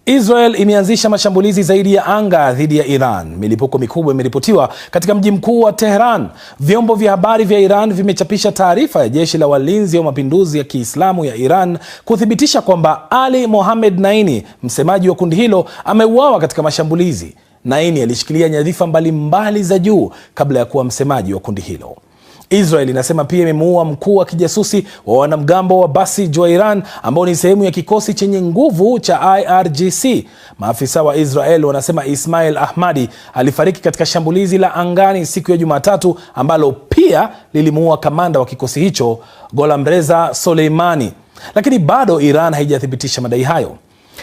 Israel imeanzisha mashambulizi zaidi ya anga dhidi ya Iran. Milipuko mikubwa imeripotiwa katika mji mkuu wa Tehran. Vyombo vya habari vya Iran vimechapisha taarifa ya jeshi la walinzi wa mapinduzi ya Kiislamu ya Iran kuthibitisha kwamba Ali Mohammed Naini, msemaji wa kundi hilo, ameuawa katika mashambulizi. Naini alishikilia nyadhifa mbalimbali za juu kabla ya kuwa msemaji wa kundi hilo. Israel inasema pia imemuua mkuu wa kijasusi wa wanamgambo wa Basij wa Iran ambao ni sehemu ya kikosi chenye nguvu cha IRGC. Maafisa wa Israel wanasema Ismail Ahmadi alifariki katika shambulizi la angani siku ya Jumatatu ambalo pia lilimuua kamanda wa kikosi hicho Gholamreza Soleimani. Lakini bado Iran haijathibitisha madai hayo.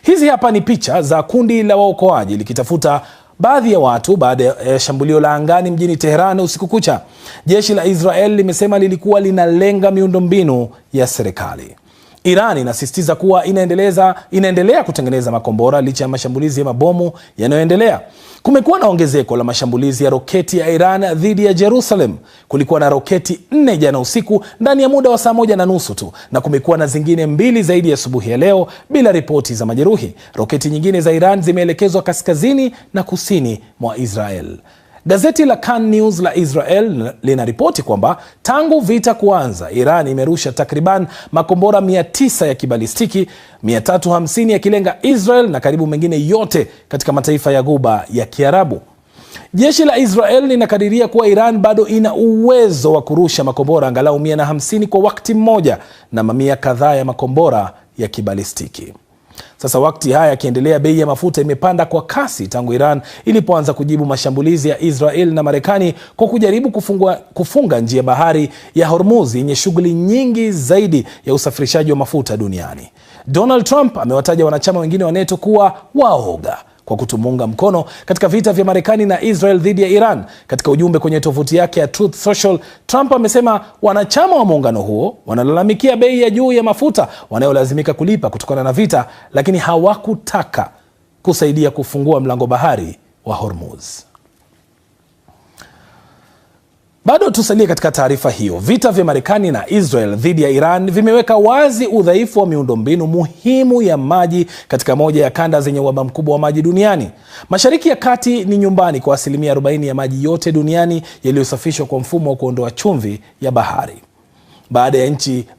Hizi hapa ni picha za kundi la waokoaji likitafuta baadhi ya watu baada ya shambulio la angani mjini Tehran usiku kucha. Jeshi la Israel limesema lilikuwa linalenga miundombinu ya serikali. Iran inasisitiza kuwa inaendelea kutengeneza makombora licha ya mashambulizi ya mabomu yanayoendelea. Kumekuwa na ongezeko la mashambulizi ya roketi ya Iran dhidi ya Jerusalem. Kulikuwa na roketi 4 jana usiku ndani ya muda wa saa 1:30 tu, na kumekuwa na zingine 2 zaidi asubuhi ya leo bila ripoti za majeruhi. Roketi nyingine za Iran zimeelekezwa kaskazini na kusini mwa Israel. Gazeti la Kan News la Israel linaripoti kwamba tangu vita kuanza, Iran imerusha takriban makombora 900 ya kibalistiki, 350 yakilenga Israel na karibu mengine yote katika mataifa ya Ghuba ya Kiarabu. Jeshi la Israel linakadiria kuwa Iran bado ina uwezo wa kurusha makombora angalau 150 kwa wakati mmoja na mamia kadhaa ya makombora ya kibalistiki. Sasa wakati haya yakiendelea, bei ya mafuta imepanda kwa kasi tangu Iran ilipoanza kujibu mashambulizi ya Israel na Marekani kwa kujaribu kufunga njia bahari ya Hormuz yenye shughuli nyingi zaidi ya usafirishaji wa mafuta duniani. Donald Trump amewataja wanachama wengine wa NATO kuwa waoga kwa kutumunga mkono katika vita vya Marekani na Israel dhidi ya Iran. Katika ujumbe kwenye tovuti yake ya Truth Social, Trump amesema wanachama wa muungano huo wanalalamikia bei ya juu ya mafuta wanayolazimika kulipa kutokana na vita, lakini hawakutaka kusaidia kufungua mlango bahari wa Hormuz. Bado tusalie katika taarifa hiyo. Vita vya Marekani na Israel dhidi ya Iran vimeweka wazi udhaifu wa miundombinu muhimu ya maji katika moja ya kanda zenye uhaba mkubwa wa maji duniani. Mashariki ya Kati ni nyumbani kwa 40% ya maji yote duniani yaliyosafishwa kwa mfumo wa kuondoa chumvi ya bahari.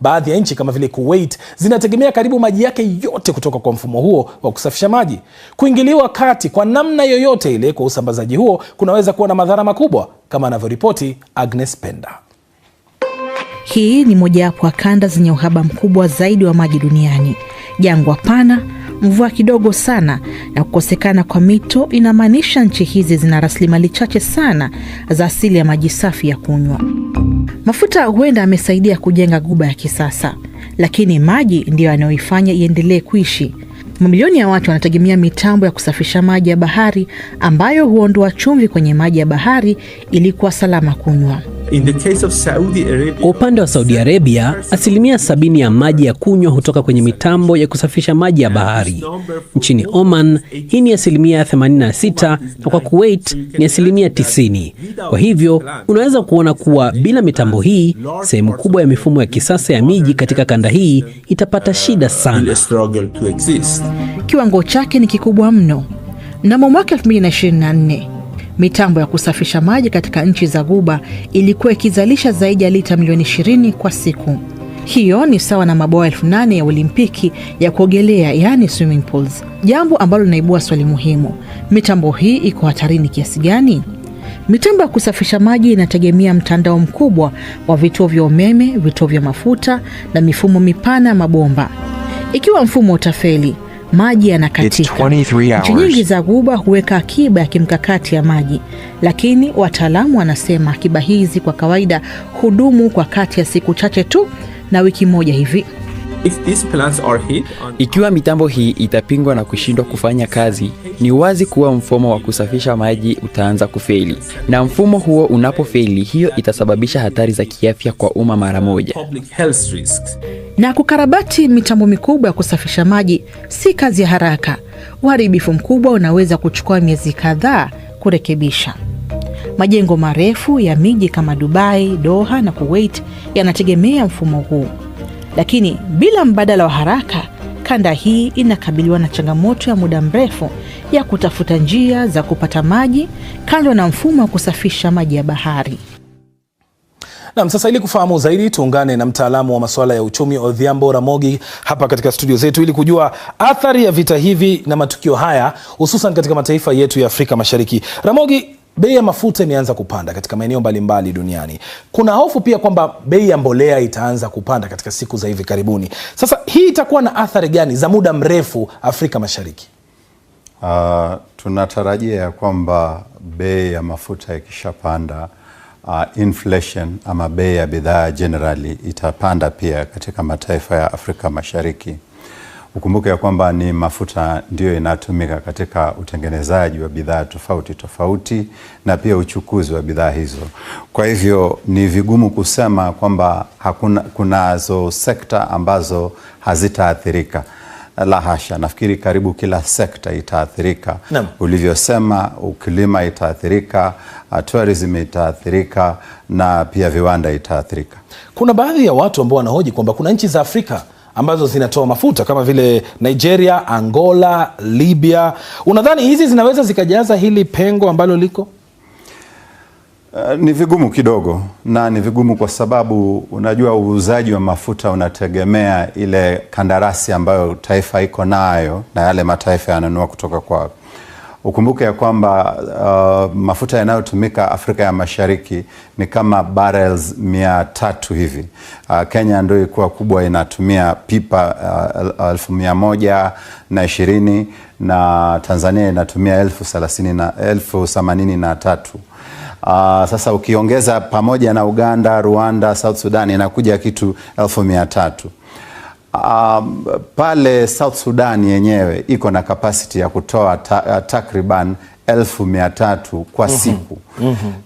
Baadhi ya nchi kama vile Kuwait zinategemea karibu maji yake yote kutoka kwa mfumo huo wa kusafisha maji. Kuingiliwa kati kwa namna yoyote ile kwa usambazaji huo kunaweza kuwa na madhara makubwa, kama anavyoripoti Agnes Penda. Hii ni mojawapo ya kanda zenye uhaba mkubwa zaidi wa maji duniani. Jangwa pana, mvua kidogo sana na kukosekana kwa mito inamaanisha nchi hizi zina rasilimali chache sana za asili ya maji safi ya kunywa. Mafuta huenda amesaidia kujenga Ghuba ya kisasa, lakini maji ndiyo yanayoifanya iendelee kuishi. Mamilioni ya watu wanategemea mitambo ya kusafisha maji ya bahari ambayo huondoa chumvi kwenye maji ya bahari ili kuwa salama kunywa. Kwa upande wa Saudi Arabia, 70% ya maji ya kunywa hutoka kwenye mitambo ya kusafisha maji ya bahari. Nchini Oman, hii ni 86%, na kwa Kuwait ni 90%. Kwa hivyo, unaweza kuona kuwa bila mitambo hii, sehemu kubwa ya mifumo ya kisasa ya miji katika kanda hii itapata shida sana. Kiwango chake ni kikubwa mno. Mnamo mwaka 2024, mitambo ya kusafisha maji katika nchi za Ghuba ilikuwa ikizalisha zaidi ya lita milioni 20 kwa siku. Hiyo ni sawa na mabwawa 8,000 ya Olimpiki ya kuogelea, yani swimming pools. Jambo ambalo linaibua swali muhimu: mitambo hii iko hatarini kiasi gani? Mitambo ya kusafisha maji inategemea mtandao mkubwa wa vituo vya umeme, vituo vya mafuta na mifumo mipana ya mabomba. Ikiwa mfumo utafeli, maji yanakatika. Nchi nyingi za Ghuba huweka akiba ya kimkakati ya maji, lakini wataalamu wanasema akiba hizi kwa kawaida hudumu kwa kati ya siku chache tu na wiki moja hivi. Ikiwa mitambo hii itapingwa na kushindwa kufanya kazi, ni wazi kuwa mfumo wa kusafisha maji utaanza kufeli. Na mfumo huo unapofeli, hiyo itasababisha hatari za kiafya kwa umma mara moja. Na kukarabati mitambo mikubwa ya kusafisha maji si kazi ya haraka. Uharibifu mkubwa unaweza kuchukua miezi kadhaa kurekebisha. Majengo marefu ya miji kama Dubai, Doha na Kuwait yanategemea mfumo huu. Lakini bila mbadala wa haraka, kanda hii inakabiliwa na changamoto ya muda mrefu ya kutafuta njia za kupata maji kando na mfumo wa kusafisha maji ya bahari. Na sasa ili kufahamu zaidi tuungane na mtaalamu wa masuala ya uchumi Odhiambo Ramogi hapa katika studio zetu ili kujua athari ya vita hivi na matukio haya hususan katika mataifa yetu ya Afrika Mashariki. Ramogi, bei ya mafuta imeanza kupanda katika maeneo mbalimbali duniani. Kuna hofu pia kwamba bei ya mbolea itaanza kupanda katika siku za hivi karibuni. Sasa hii itakuwa na athari gani za muda mrefu Afrika Mashariki? Tunatarajia kwamba bei ya mafuta ikishapanda, inflation ama bei ya bidhaa generally itapanda pia katika mataifa ya Afrika Mashariki. Ukumbuke ya kwamba ni mafuta ndio inatumika katika utengenezaji wa bidhaa tofauti tofauti na pia uchukuzi wa bidhaa hizo. Kwa hivyo ni vigumu kusema kwamba kunazo sekta ambazo hazitaathirika. La hasha, nafikiri karibu kila sekta itaathirika. Ulivyosema, ukulima itaathirika, tourism itaathirika na pia viwanda itaathirika. Kuna baadhi ya watu ambao wanahoji kwamba kuna nchi za Afrika ambazo zinatoa mafuta kama vile Nigeria, Angola, Libya. Unadhani hizi zinaweza zikajaza hili pengo ambalo liko? Ni vigumu kidogo, na ni vigumu kwa sababu unajua uuzaji wa mafuta unategemea ile kandarasi ambayo taifa iko nayo na yale mataifa yananunua kutoka kwao. Ukumbuke ya kwamba mafuta yanayotumika Afrika ya Mashariki ni kama barrels 300 hivi. Kenya ndio ilikuwa kubwa, inatumia pipa 1120 na Tanzania inatumia 1083. Sasa ukiongeza pamoja na Uganda, Rwanda, South Sudan inakuja kitu 1300. Pale South Sudan yenyewe iko na capacity ya kutoa takriban 1300 kwa siku.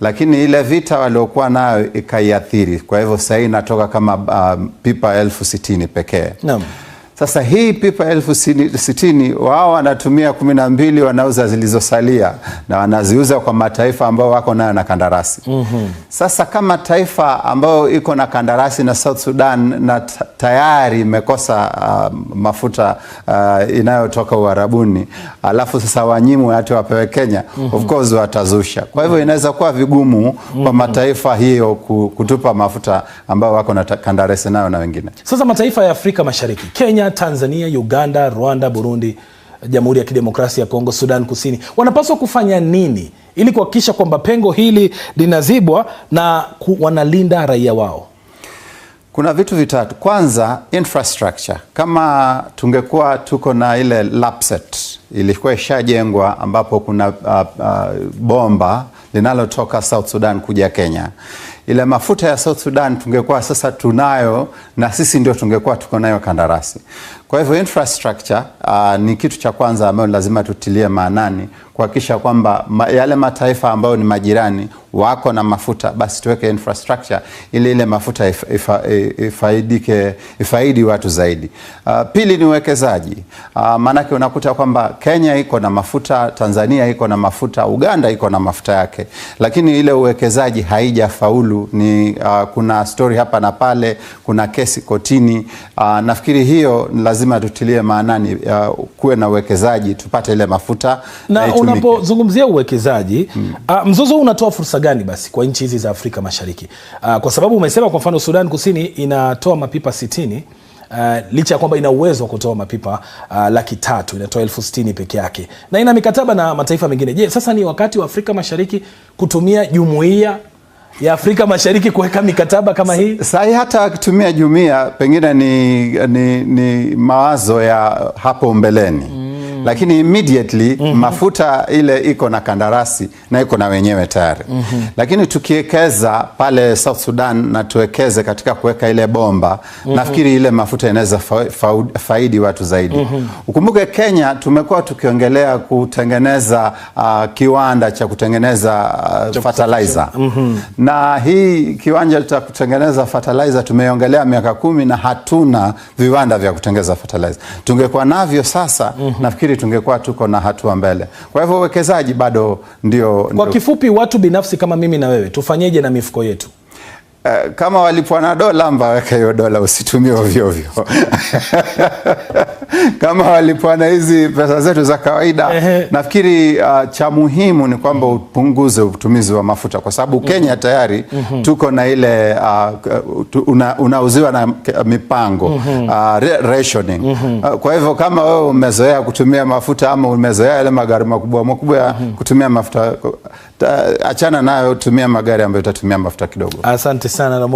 Lakini ile vita waliokuwa nayo ikaiathiri. Kwa hivyo sasa inatoka kama pipa 1060 pekee. Sasa hii pipa 1060 wao wanatumia 12, wanauza zilizosalia na wanaziuza kwa mataifa ambao wako nayo na kandarasi. Sasa kama taifa ambao iko na kandarasi na South Sudan na tayari imekosa mafuta inayotoka Uarabuni, alafu sasa wanyimwe hata wapewe Kenya, of course watazusha. Kwa hivyo inaweza kuwa vigumu kwa mataifa hiyo kutupa mafuta ambao wako na kandarasi nayo na wengine. Sasa mataifa ya Afrika Mashariki, Kenya, Tanzania, Uganda, Rwanda, Burundi, Jamhuri ya Kidemokrasia ya Kongo, Sudan Kusini, wanapaswa kufanya nini ili kuhakikisha kwamba pengo hili linazibwa na wanalinda raia wao? Kuna vitu vitatu. Kwanza, infrastructure. Kama tungekuwa tuko na ile lapset ilikuwa ishajengwa ambapo kuna bomba linalotoka South Sudan kuja Kenya. Ile mafuta ya South Sudan tungekuwa sasa tunayo na sisi ndio tungekuwa tuko nayo kandarasi. Kwa hivyo infrastructure ni kitu cha kwanza ambayo lazima tutilie maanani kuhakikisha kwamba yale mataifa ambayo ni majirani wako na mafuta, basi tuweke infrastructure ili ile mafuta ifaidi watu zaidi. Pili ni uwekezaji. Maanake unakuta kwamba Kenya iko na mafuta, Tanzania iko na mafuta, Uganda iko na mafuta yake, lakini ile uwekezaji haijafaulu. Kuna story hapa na pale, kuna kesi kotini. Nafikiri hiyo lazima tutilie maanani, kuwe na uwekezaji tupate ile mafuta na unapozungumzia uwekezaji, mzozo unatoa fursa gani basi kwa nchi hizi za Afrika Mashariki? Kwa sababu umesema kwa mfano Sudan Kusini inatoa mapipa 60, licha ya kwamba ina uwezo wa kutoa mapipa 300, inatoa 1060 peke yake na ina mikataba na mataifa mengine. Je, sasa ni wakati wa Afrika Mashariki kutumia jumuiya ya Afrika Mashariki kuweka mikataba kama hii? Sahi hata akitumia jumuiya pengine ni mawazo ya hapo mbeleni. Lakini immediately mafuta ile iko na kandarasi na iko na wenyewe tayari. Lakini tukiwekeza pale South Sudan na tuwekeze katika kuweka ile bomba, nafikiri ile mafuta inaweza faidi watu zaidi. Ukumbuke Kenya tumekuwa tukiongelea kutengeneza kiwanda cha kutengeneza fertilizer. Na hii kiwanja cha kutengeneza fertilizer tumeongelea miaka 10 na hatuna viwanda vya kutengeneza fertilizer. Tungekuwa navyo sasa, nafikiri tungekuwa tuko na hatua mbele. Kwa hivyo uwekezaji bado ndio. Kwa kifupi, watu binafsi kama mimi na wewe tufanyeje na mifuko yetu? Kama walipwa na dola, mbaweka hiyo dola, usitumie ovyo ovyo. kama walipwa na hizi pesa zetu za kawaida. Nafikiri cha muhimu ni kwamba upunguze utumizi wa mafuta, kwa sababu Kenya tayari tuko na ile unauziwa na mipango rationing. Kwa hivyo kama wewe umezoea kutumia mafuta ama umezoea yale magari makubwa ya kutumia mafuta, achana nayo, tumia magari ambayo utatumia mafuta kidogo. Asante sana.